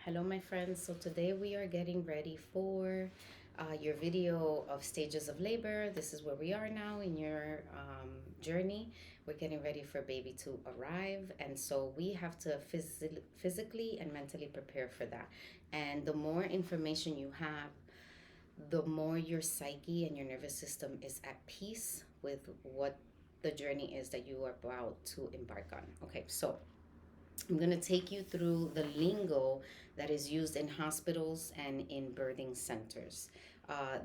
Hello my friends. So today we are getting ready for your video of stages of labor. This is where we are now in your journey. We're getting ready for baby to arrive, and so we have to physically and mentally prepare for that. And the more information you have, the more your psyche and your nervous system is at peace with what the journey is that you are about to embark on. Okay, so I'm going to take you through the lingo that is used in hospitals and in birthing centers.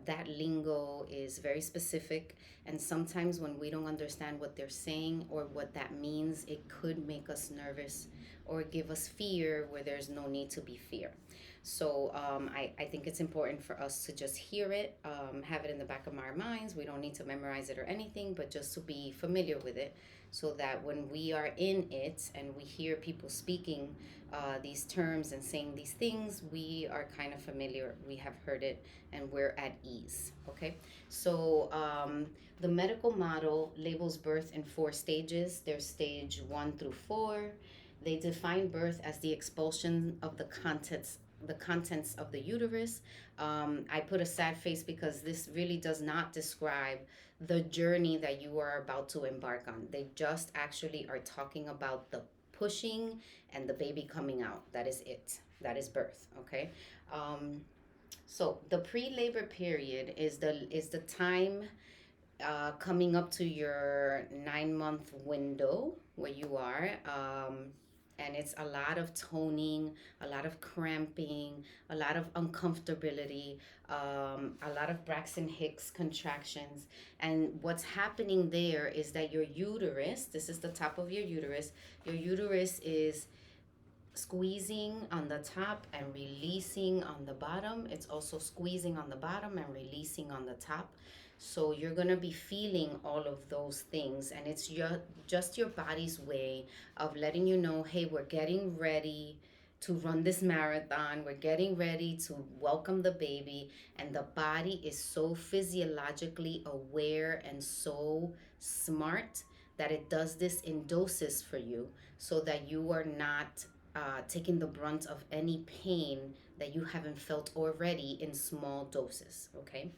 That lingo is very specific, and sometimes when we don't understand what they're saying or what that means, it could make us nervous or give us fear where there's no need to be fear. So I think it's important for us to just hear it, have it in the back of our minds. We don't need to memorize it or anything, but just to be familiar with it so that when we are in it and we hear people speaking these terms and saying these things, we are kind of familiar, we have heard it, and we're at ease. Okay, so the medical model labels birth in 4 stages. There's stage 1 through 4. They define birth as the expulsion of the contents of the uterus. I put a sad face because this really does not describe the journey that you are about to embark on. They just actually are talking about the pushing and the baby coming out. That is it. That is birth. Okay. So the pre-labor period is the time coming up to your 9-month window where you are. And it's a lot of toning, a lot of cramping, a lot of uncomfortability, a lot of Braxton Hicks contractions. And what's happening there is that your uterus, this is the top of your uterus is squeezing on the top and releasing on the bottom. It's also squeezing on the bottom and releasing on the top. So you're going to be feeling all of those things, and it's just your body's way of letting you know, hey, we're getting ready to run this marathon. We're getting ready to welcome the baby, and the body is so physiologically aware and so smart that it does this in doses for you so that you are not taking the brunt of any pain that you haven't felt already in small doses. Okay.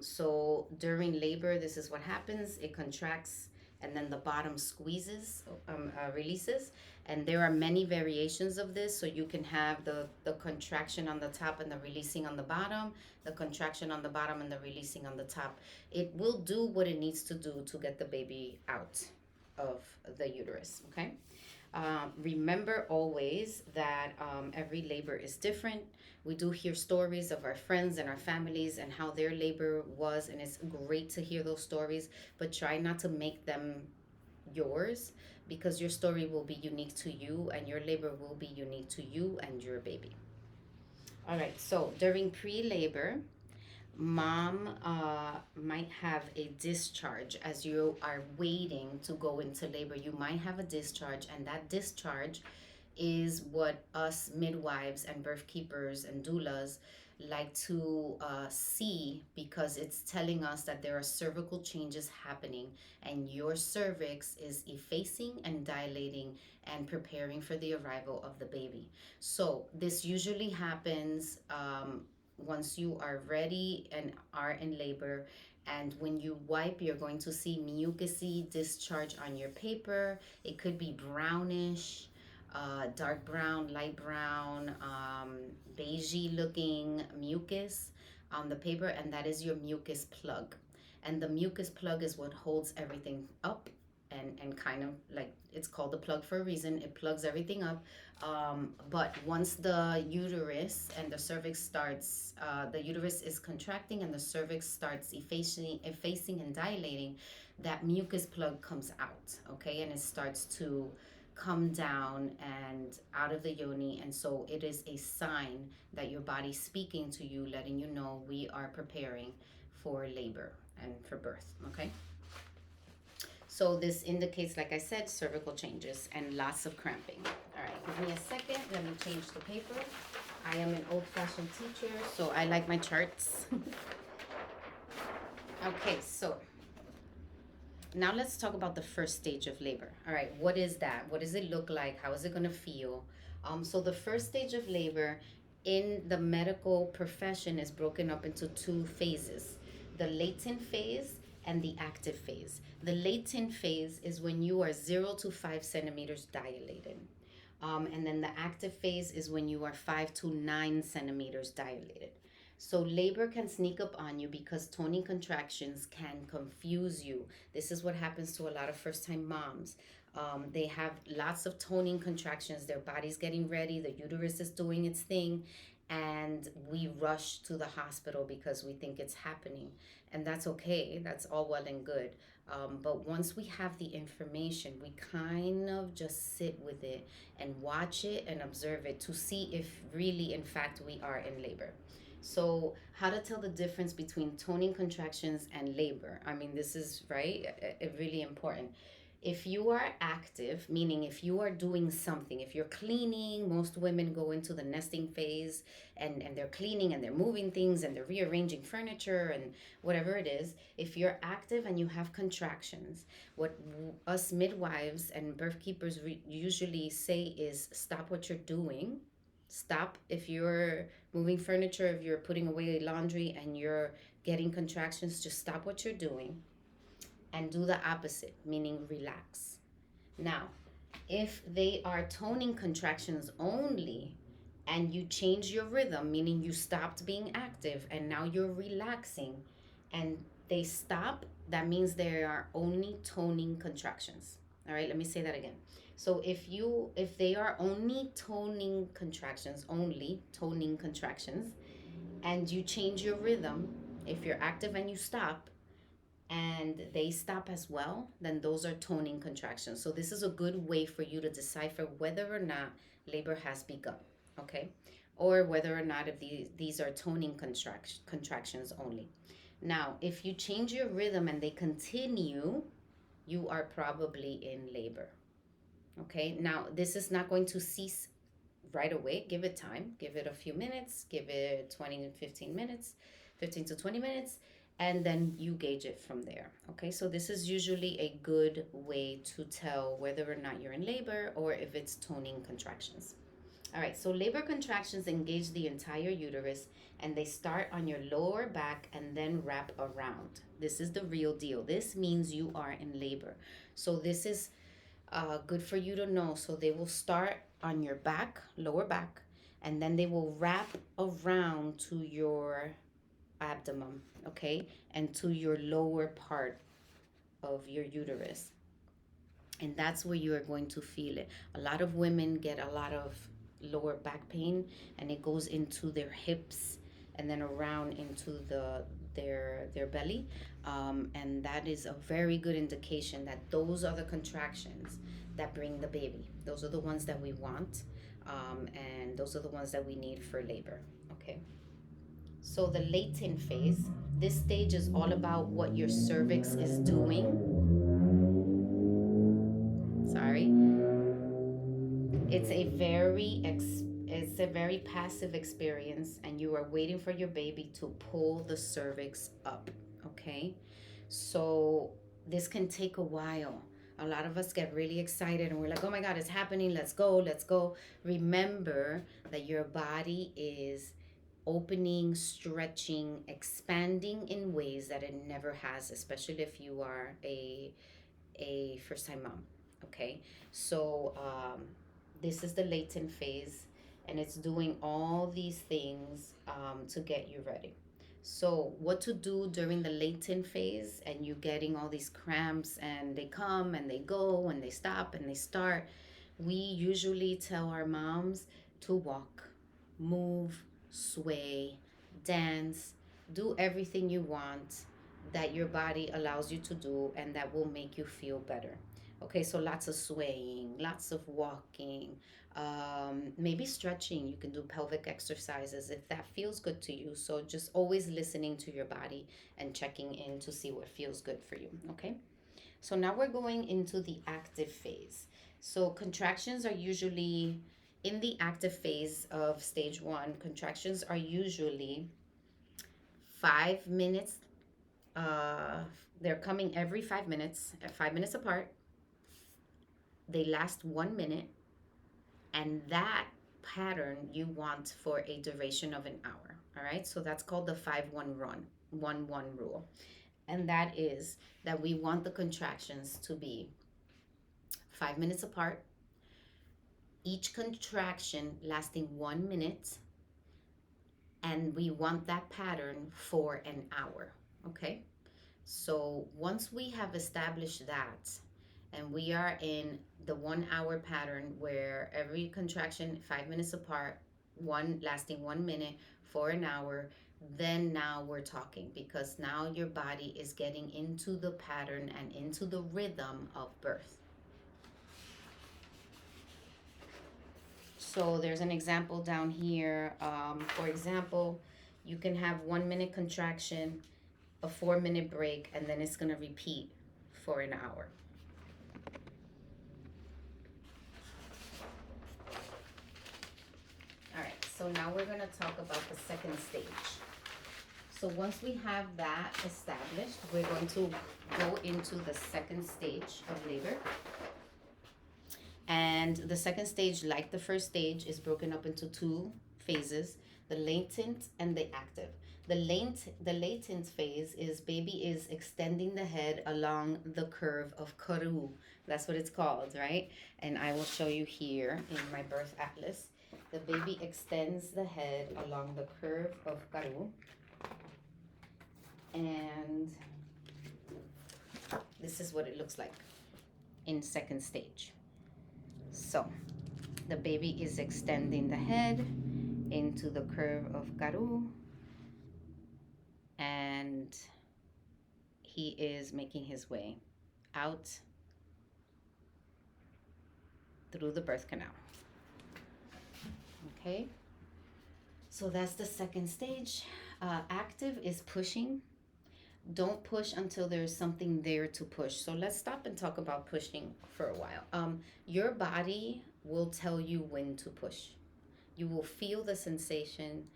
So during labor, this is what happens. It contracts and then the bottom squeezes, releases. And there are many variations of this. So you can have the contraction on the top and the releasing on the bottom, the contraction on the bottom and the releasing on the top. It will do what it needs to do to get the baby out of the uterus. Okay. Remember always that every labor is different. We do hear stories of our friends and our families and how their labor was, and it's great to hear those stories, but try not to make them yours, because your story will be unique to you and your labor will be unique to you and your baby. All right, so during pre labor, mom might have a discharge as you are waiting to go into labor. You might have a discharge, and that discharge is what us midwives and birth keepers and doulas like to see, because it's telling us that there are cervical changes happening and your cervix is effacing and dilating and preparing for the arrival of the baby. So this usually happens once you are ready and are in labor. And when you wipe, you're going to see mucousy discharge on your paper. It could be brownish, dark brown, light brown, beigey looking mucus on the paper, and that is your mucus plug. And the mucus plug is what holds everything up, and kind of like, it's called the plug for a reason. It plugs everything up. But once the uterus and the cervix starts, the uterus is contracting and the cervix starts effacing and dilating, that mucus plug comes out, okay? And it starts to come down and out of the yoni. And so it is a sign that your body's speaking to you, letting you know we are preparing for labor and for birth, okay? So this indicates, like I said, cervical changes and lots of cramping. All right, give me a second. Let me change the paper. I am an old-fashioned teacher, so I like my charts. Okay, so now let's talk about the first stage of labor. All right, what is that? What does it look like? How is it going to feel? So the first stage of labor in the medical profession is broken up into two phases: the latent phase and the active phase. The latent phase is when you are 0 to 5 centimeters dilated. And then the active phase is when you are 5 to 9 centimeters dilated. So labor can sneak up on you because toning contractions can confuse you. This is what happens to a lot of first time moms. They have lots of toning contractions. Their body's getting ready, the uterus is doing its thing, and we rush to the hospital because we think it's happening. And that's okay, that's all well and good. But once we have the information, we kind of just sit with it and watch it and observe it to see if really, in fact, we are in labor. So, how to tell the difference between toning contractions and labor? I mean, this is right, really important. If you are active, meaning if you are doing something, if you're cleaning, most women go into the nesting phase, and they're cleaning and they're moving things and they're rearranging furniture and whatever it is. If you're active and you have contractions, what us midwives and birth keepers usually say is stop what you're doing. Stop if you're moving furniture, if you're putting away laundry and you're getting contractions, just stop what you're doing and do the opposite, meaning relax. Now, if they are toning contractions only and you change your rhythm, meaning you stopped being active and now you're relaxing and they stop, that means they are only toning contractions. All right, let me say that again. So if they are only toning contractions, and you change your rhythm, if you're active and you stop, and they stop as well, then those are toning contractions. So this is a good way for you to decipher whether or not labor has begun, okay? Or whether or not if these are toning contractions only. Now, if you change your rhythm and they continue, you are probably in labor, okay? Now, this is not going to cease right away. Give it time. Give it a few minutes. Give it 20 to 15 minutes, 15 to 20 minutes, and then you gauge it from there. Okay, so this is usually a good way to tell whether or not you're in labor or if it's toning contractions. All right, so labor contractions engage the entire uterus and they start on your lower back and then wrap around. This is the real deal. This means you are in labor. So this is good for you to know. So they will start on your back, lower back, and then they will wrap around to your abdomen, okay, and to your lower part of your uterus. And that's where you are going to feel it. A lot of women get a lot of lower back pain, and it goes into their hips and then around into their belly, and that is a very good indication that those are the contractions that bring the baby. Those are the ones that we want, and those are the ones that we need for labor. Okay. So the latent phase, this stage is all about what your cervix is doing. Sorry, it's a it's a very passive experience, and you are waiting for your baby to pull the cervix up. Okay, so this can take a while. A lot of us get really excited and we're like, oh my God, it's happening. Let's go, let's go. Remember that your body is opening, stretching, expanding in ways that it never has, especially if you are a first time mom. Okay, so this is the latent phase, and it's doing all these things to get you ready. So, what to do during the latent phase, and you getting all these cramps, and they come and they go, and they stop and they start. We usually tell our moms to walk, move, sway, dance, do everything you want that your body allows you to do and that will make you feel better. Okay, so lots of swaying, lots of walking, maybe stretching. You can do pelvic exercises if that feels good to you. So just always listening to your body and checking in to see what feels good for you. Okay, so now we're going into the active phase. So contractions are usually in the active phase of stage one. Contractions are usually 5 minutes. Uh, they're coming every 5 minutes, 5 minutes apart. They last 1 minute, And that pattern you want for a duration of an hour. All right, so that's called the 5-1 rule. And that is that we want the contractions to be 5 minutes apart, each contraction lasting 1 minute, and we want that pattern for an hour. Okay, so once we have established that, and we are in the 1 hour pattern where every contraction 5 minutes apart, one lasting 1 minute for an hour, then now we're talking, because now your body is getting into the pattern and into the rhythm of birth. So there's an example down here. For example, you can have 1 minute contraction, a 4 minute break, and then it's going to repeat for an hour. All right, so now we're going to talk about the second stage. So once we have that established, we're going to go into the second stage of labor. And the second stage, like the first stage, is broken up into two phases: the latent and the active. The latent phase is baby is extending the head along the curve of Karu. That's what it's called, right? And I will show you here in my birth atlas. The baby extends the head along the curve of Karu. And this is what it looks like in second stage. So the baby is extending the head into the curve of Karu, and he is making his way out through the birth canal. Okay, so that's the second stage. Active is pushing. Don't push until there's something there to push. So let's stop and talk about pushing for a while. Your body will tell you when to push. You will feel the sensation.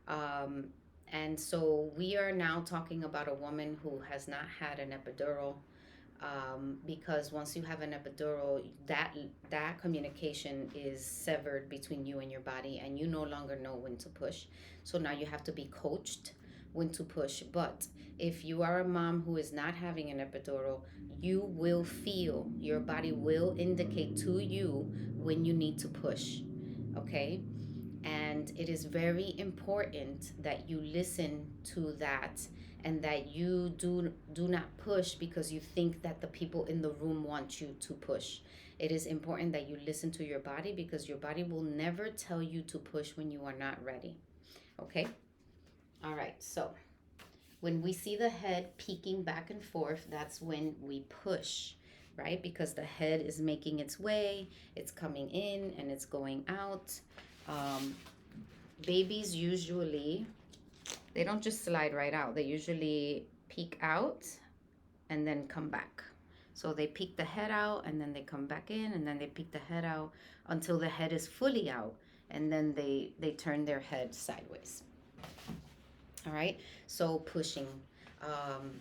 And so we are now talking about a woman who has not had an epidural, because once you have an epidural, that communication is severed between you and your body, and you no longer know when to push. So now you have to be coached when to push. But if you are a mom who is not having an epidural, you will feel, your body will indicate to you when you need to push. Okay, and it is very important that you listen to that, and that you do not push because you think that the people in the room want you to push. It is important that you listen to your body, because your body will never tell you to push when you are not ready. Okay, all right, so when we see the head peeking back and forth, that's when we push, right? Because the head is making its way, it's coming in and it's going out. um, Babies usually, they don't just slide right out. They usually peek out and then come back. So they peek the head out and then they come back in, and then they peek the head out until the head is fully out, and then they turn their head sideways. All right, so pushing. Um,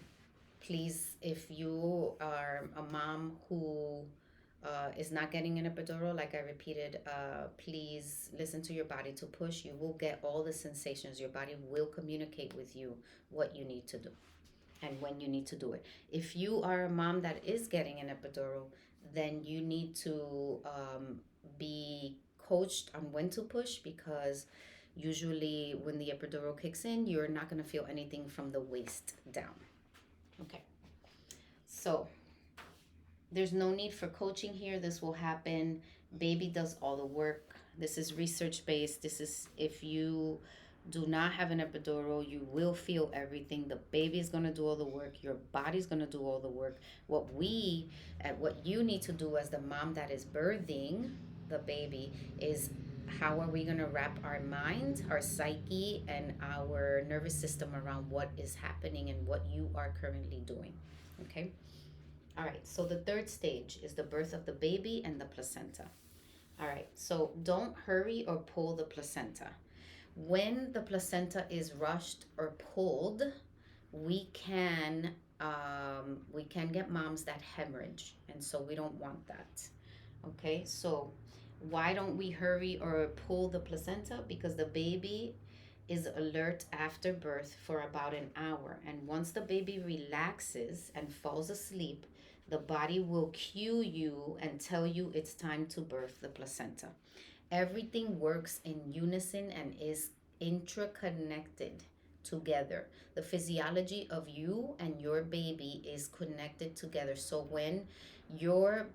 Please, if you are a mom who is not getting an epidural, like I repeated, please listen to your body to push. You will get all the sensations. Your body will communicate with you what you need to do and when you need to do it. If you are a mom that is getting an epidural, then you need to be coached on when to push, because usually when the epidural kicks in, you're not going to feel anything from the waist down. Okay, so there's no need for coaching here. This will happen. Baby does all the work. This is research based. This is, if you do not have an epidural, you will feel everything. The baby is going to do all the work. Your body's going to do all the work. What you need to do as the mom that is birthing the baby is, how are we going to wrap our mind, our psyche, and our nervous system around what is happening and what you are currently doing. Okay? All right, so the third stage is the birth of the baby and the placenta. All right, so don't hurry or pull the placenta. When the placenta is rushed or pulled, we can get moms that hemorrhage, and so we don't want that. Okay, so Why don't we hurry or pull the placenta? Because the baby is alert after birth for about an hour. And once the baby relaxes and falls asleep, the body will cue you and tell you it's time to birth the placenta. Everything works in unison and is interconnected together. The physiology of you and your baby is connected together. So when your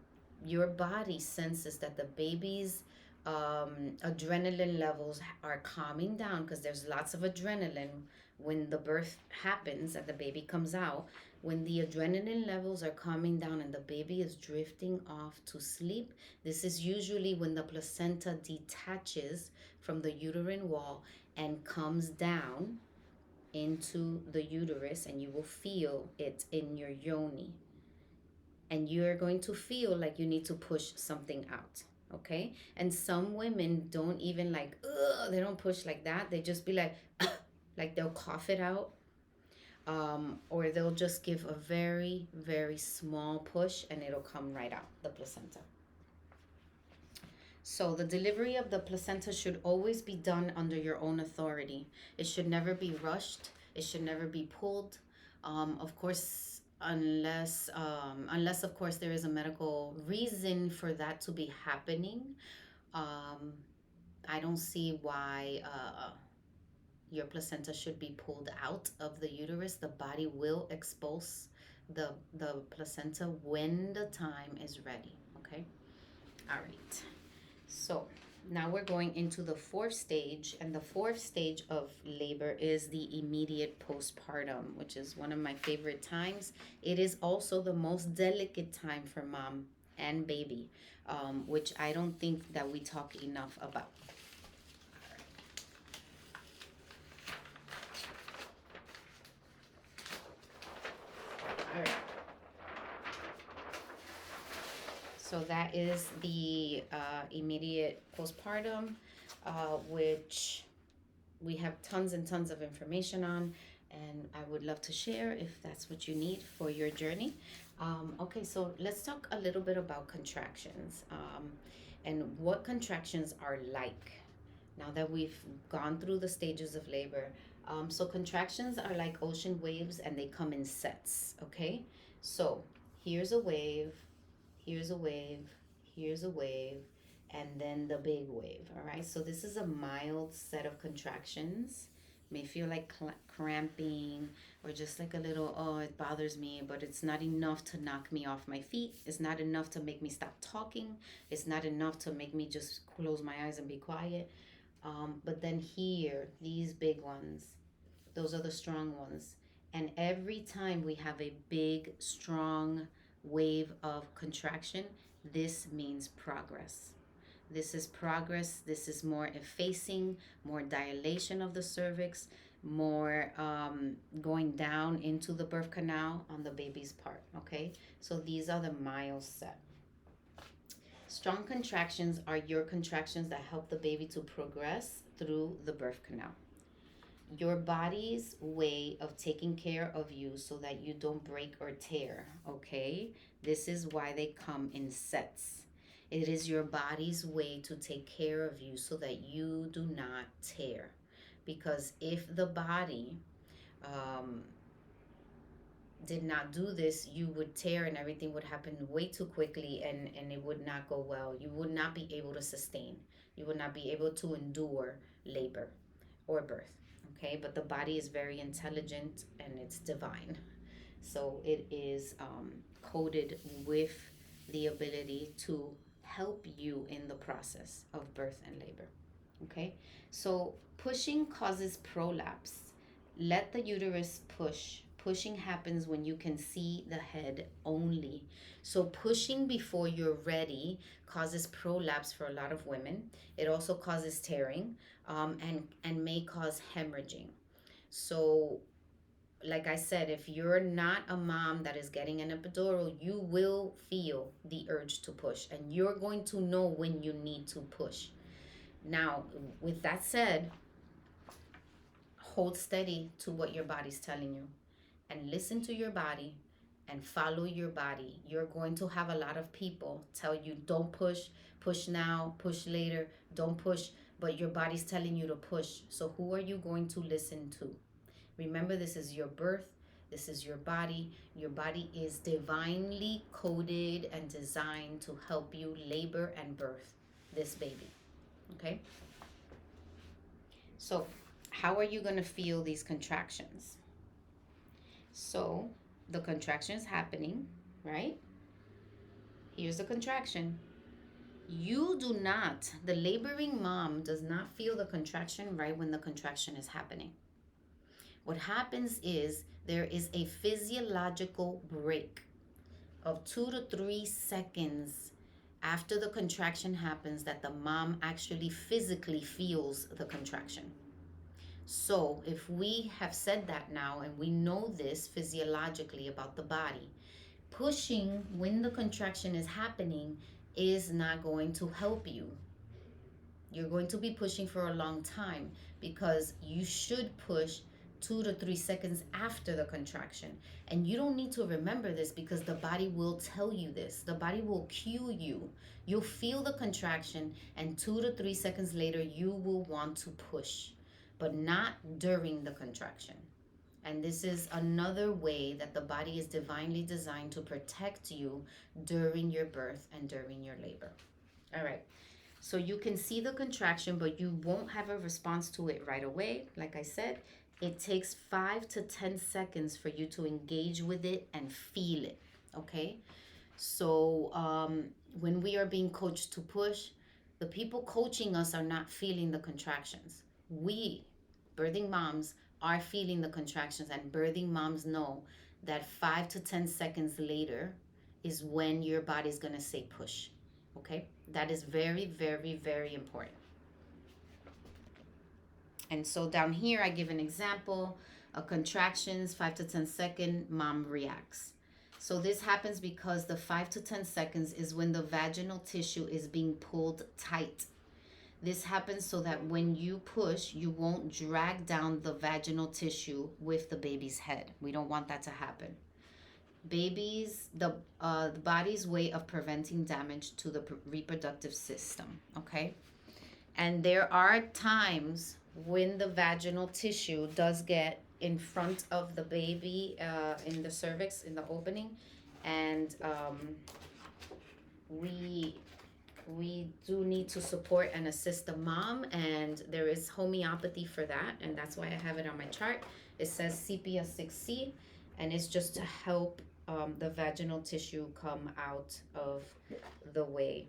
your body senses that the baby's adrenaline levels are calming down, because there's lots of adrenaline when the birth happens and the baby comes out. When the adrenaline levels are calming down and the baby is drifting off to sleep, this is usually when the placenta detaches from the uterine wall and comes down into the uterus, and you will feel it in your yoni. And you're going to feel like you need to push something out. Okay. And some women don't even like, ugh, they don't push like that. They just be like, like they'll cough it out. Or they'll just give a very, very small push and it'll come right out, the placenta. So the delivery of the placenta should always be done under your own authority. It should never be rushed. It should never be pulled. Of course, unless of course there is a medical reason for that to be happening. Um, I don't see why your placenta should be pulled out of the uterus. The body will expose the placenta when the time is ready. Okay. All right. So now we're going into the fourth stage, and the fourth stage of labor is the immediate postpartum, which is one of my favorite times. It is also the most delicate time for mom and baby, which I don't think that we talk enough about. All right. So that is the immediate postpartum, which we have tons and tons of information on, and I would love to share if that's what you need for your journey. Okay, so let's talk a little bit about contractions, and what contractions are like now that we've gone through the stages of labor. So contractions are like ocean waves and they come in sets, okay? So here's a wave, here's a wave, here's a wave, and then the big wave. All right. So this is a mild set of contractions. May feel like cramping or just like a little, oh, it bothers me, but it's not enough to knock me off my feet. It's not enough to make me stop talking. It's not enough to make me just close my eyes and be quiet. But then here, these big ones, those are the strong ones. And every time we have a big, strong wave of contraction, this means progress. This is progress. This is more effacing, more dilation of the cervix, more going down into the birth canal on the baby's part. Okay, so these are the miles set. Strong contractions are your contractions that help the baby to progress through the birth canal. Your body's way of taking care of you so that you don't break or tear, okay? This is why they come in sets. It is your body's way to take care of you so that you do not tear. Because if the body um, did not do this, you would tear and everything would happen way too quickly, and it would not go well. You would not be able to sustain. You would not be able to endure labor or birth. Okay, but the body is very intelligent and it's divine. So it is coded with the ability to help you in the process of birth and labor. Okay, so pushing causes prolapse. Let the uterus push. Pushing happens when you can see the head only. So pushing before you're ready causes prolapse for a lot of women. It also causes tearing, and may cause hemorrhaging. So like I said, if you're not a mom that is getting an epidural, you will feel the urge to push and you're going to know when you need to push. Now, with that said, hold steady to what your body's telling you and listen to your body and follow your body. You're going to have a lot of people tell you, don't push, push now, push later, don't push, but your body's telling you to push. So who are you going to listen to? Remember, this is your birth. This is your body. Your body is divinely coded and designed to help you labor and birth this baby. Okay? So, how are you going to feel these contractions? So, the contraction is happening, right? Here's the contraction. You do not, the laboring mom does not feel the contraction right when the contraction is happening. What happens is there is a physiological break of 2 to 3 seconds after the contraction happens that the mom actually physically feels the contraction. So if we have said that now and we know this physiologically about the body, pushing when the contraction is happening is not going to help you. You're going to be pushing for a long time because you should push 2 to 3 seconds after the contraction. And you don't need to remember this because the body will tell you this. The body will cue you. You'll feel the contraction, and 2 to 3 seconds later, you will want to push, but not during the contraction. And this is another way that the body is divinely designed to protect you during your birth and during your labor. All right. So you can see the contraction, but you won't have a response to it right away. Like I said, it takes 5 to 10 seconds for you to engage with it and feel it. Okay. So when we are being coached to push, the people coaching us are not feeling the contractions. We, birthing moms, are feeling the contractions, and birthing moms know that 5 to 10 seconds later is when your body's going to say push. Okay? That is very, very, very important. And so down here, I give an example of contractions, 5 to 10 second, mom reacts. So this happens because the 5 to 10 seconds is when the vaginal tissue is being pulled tight. This happens so that when you push, you won't drag down the vaginal tissue with the baby's head. We don't want that to happen. Babies, the body's way of preventing damage to the reproductive system, okay? And there are times when the vaginal tissue does get in front of the baby, in the cervix, in the opening, and we do need to support and assist the mom, and there is homeopathy for that, and that's why I have it on my chart. It says Sepia 6C, and it's just to help the vaginal tissue come out of the way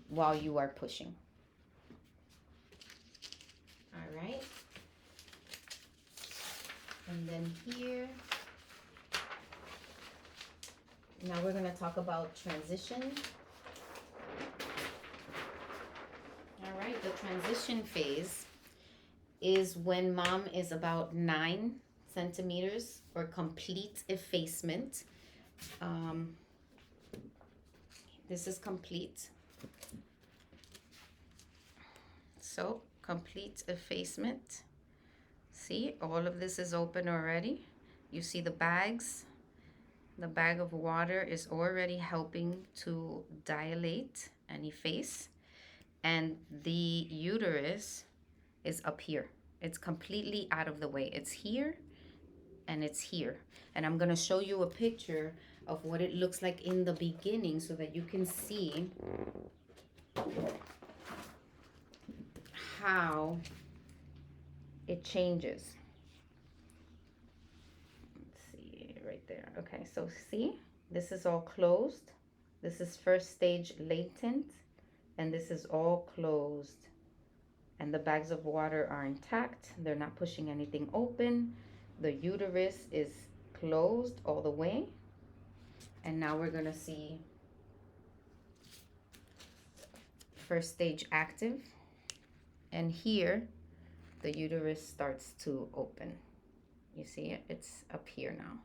while you are pushing. All right. And then here, now we're going to talk about transition. All right, the transition phase is when mom is about 9 centimeters for complete effacement. This is complete. So, complete effacement. See, all of this is open already. You see the bags. The bag of water is already helping to dilate and efface. And the uterus is up here. It's completely out of the way. It's here and it's here. And I'm going to show you a picture of what it looks like in the beginning so that you can see how it changes. Let's see right there. Okay, so see, this is all closed. This is first stage latent, and this is all closed. And the bags of water are intact. They're not pushing anything open. The uterus is closed all the way. And now we're going to see first stage active. And here, the uterus starts to open. You see it? It's up here now.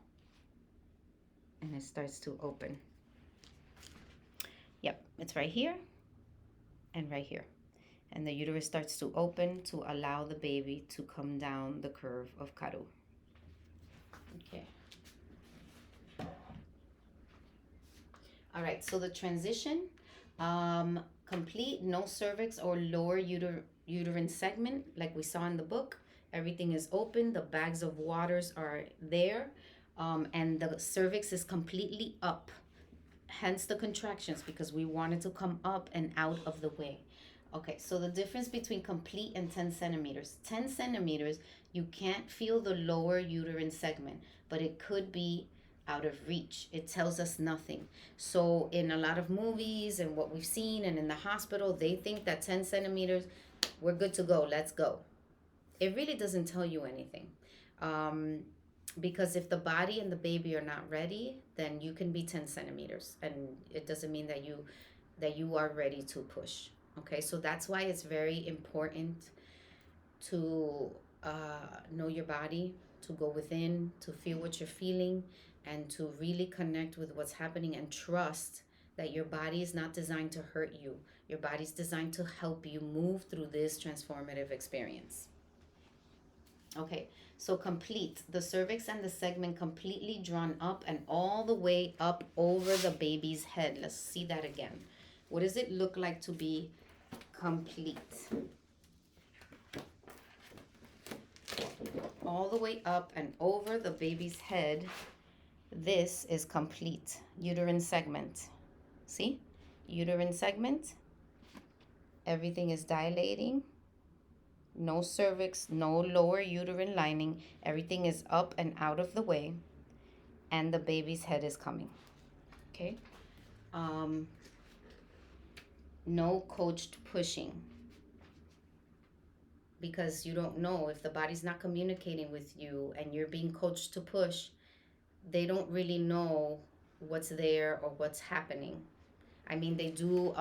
And it starts to open. Yep, it's right here and right here. And the uterus starts to open to allow the baby to come down the curve of Karu. Okay. All right, so the transition, complete, no cervix or lower uterine segment, like we saw in the book. Everything is open, the bags of waters are there, and the cervix is completely up. Hence the contractions, because we wanted to come up and out of the way. Okay, so the difference between complete and 10 centimeters. 10 centimeters, you can't feel the lower uterine segment, but it could be out of reach. It tells us nothing. So, in a lot of movies and what we've seen, and in the hospital, they think that 10 centimeters, we're good to go, let's go. It really doesn't tell you anything. Um, because if the body and the baby are not ready, then you can be 10 centimeters, and it doesn't mean that you are ready to push. Okay, so that's why it's very important to know your body, to go within, to feel what you're feeling, and to really connect with what's happening, and trust that your body is not designed to hurt you. Your body's designed to help you move through this transformative experience. Okay, so complete. The cervix and the segment completely drawn up and all the way up over the baby's head. Let's see that again. What does it look like to be complete? All the way up and over the baby's head. This is complete. Uterine segment. See? Uterine segment. Everything is dilating. No cervix, no lower uterine lining. Everything is up and out of the way. And the baby's head is coming. Okay? No coached pushing, because you don't know if the body's not communicating with you and you're being coached to push. They don't really know what's there or what's happening. I mean, they do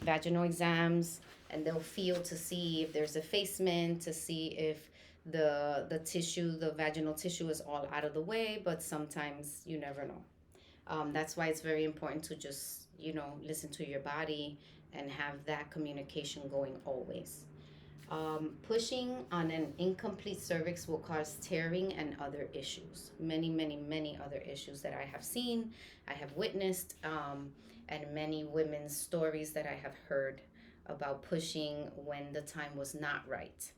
vaginal exams, and they'll feel to see if there's effacement, to see if the tissue, the vaginal tissue, is all out of the way, but sometimes you never know. That's why it's very important to just, listen to your body and have that communication going always. Pushing on an incomplete cervix will cause tearing and other issues. Many, many, many other issues that I have seen, I have witnessed, and many women's stories that I have heard about pushing when the time was not right.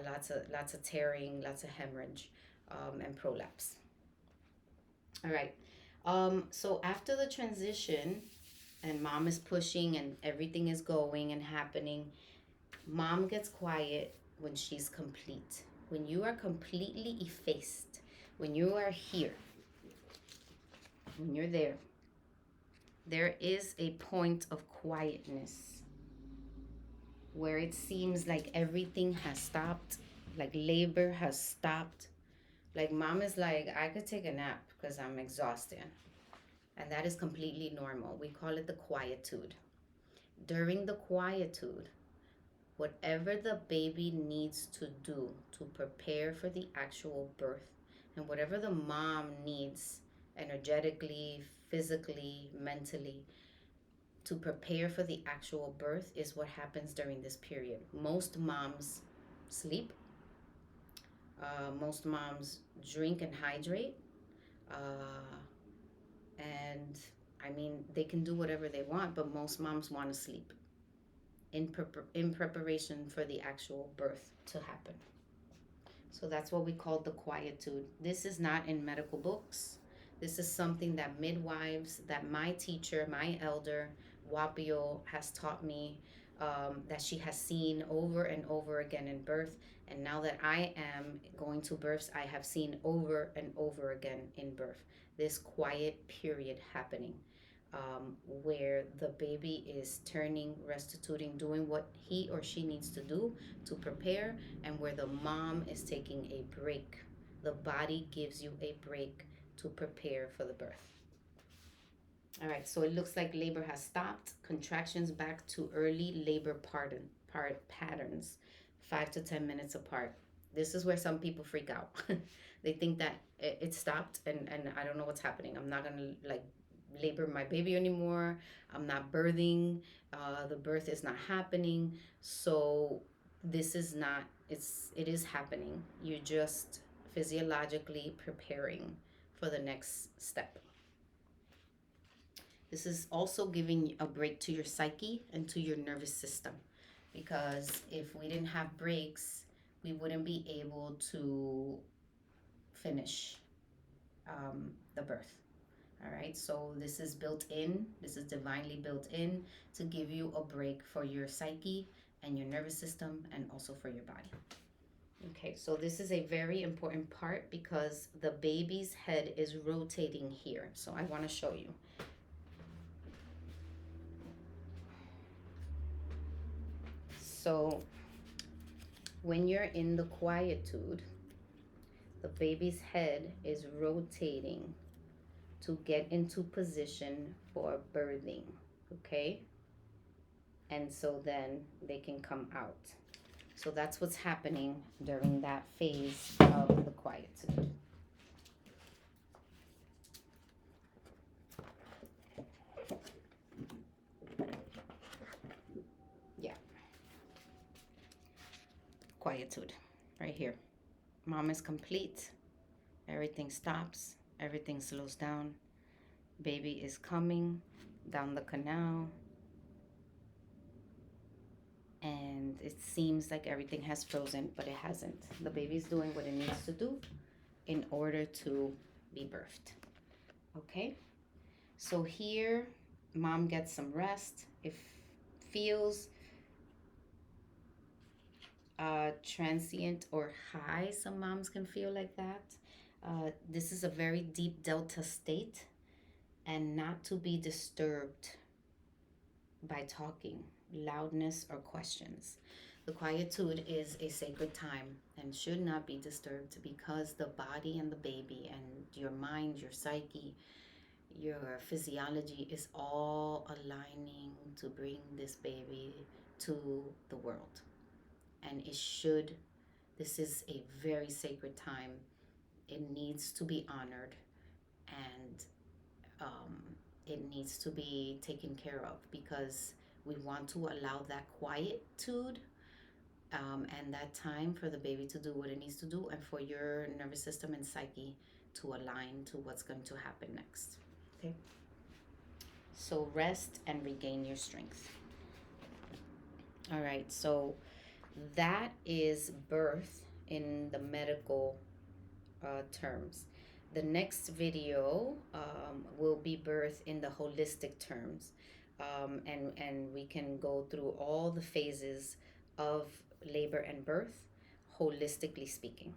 Lots of tearing, lots of hemorrhage, and prolapse. All right. So after the transition, and mom is pushing and everything is going and happening, mom gets quiet when she's complete. When you are completely effaced, when you are here, when you're there is a point of quietness where it seems like everything has stopped, like labor has stopped. Like mom is like, I could take a nap because I'm exhausted. And that is completely normal. We call it the quietude. During the quietude, whatever the baby needs to do to prepare for the actual birth, and whatever the mom needs energetically, physically, mentally, to prepare for the actual birth, is what happens during this period. Most moms sleep. Most moms drink and hydrate. Uh, and I mean, they can do whatever they want, but most moms want to sleep in preparation for the actual birth to happen. So that's what we call the quietude. This is not in medical books. This is something that midwives, that my teacher, my elder, Wapio, has taught me, that she has seen over and over again in birth. And now that I am going to births, I have seen over and over again in birth this quiet period happening, where the baby is turning, restituting, doing what he or she needs to do to prepare, and where the mom is taking a break. The body gives you a break to prepare for the birth. All right, so it looks like labor has stopped. Contractions back to early labor patterns, 5 to 10 minutes apart. This is where some people freak out. They think that it stopped, and I don't know what's happening. I'm not gonna like labor my baby anymore. I'm not birthing. The birth is not happening. So this is not. It is happening. You're just physiologically preparing for the next step. This is also giving a break to your psyche and to your nervous system, because if we didn't have breaks, we wouldn't be able to finish the birth. All right, so this is built in, this is divinely built in to give you a break for your psyche and your nervous system and also for your body. Okay, so this is a very important part because the baby's head is rotating here. So I want to show you. So when you're in the quietude, the baby's head is rotating to get into position for birthing, okay? And so then they can come out. So that's what's happening during that phase of the quietude. Yeah. Quietude, right here. Mom is complete. Everything stops. Everything slows down. Baby is coming down the canal. And it seems like everything has frozen, but it hasn't. The baby's doing what it needs to do in order to be birthed. Okay? So here, mom gets some rest. It feels transient or high. Some moms can feel like that. This is a very deep delta state, and not to be disturbed by talking, loudness, or questions. The quietude is a sacred time and should not be disturbed because the body and the baby and your mind, your psyche, your physiology is all aligning to bring this baby to the world. And this is a very sacred time. It needs to be honored, and it needs to be taken care of because we want to allow that quietude and that time for the baby to do what it needs to do and for your nervous system and psyche to align to what's going to happen next. Okay. So rest and regain your strength. All right. So that is birth in the medical terms. The next video will be birth in the holistic terms. And we can go through all the phases of labor and birth, holistically speaking.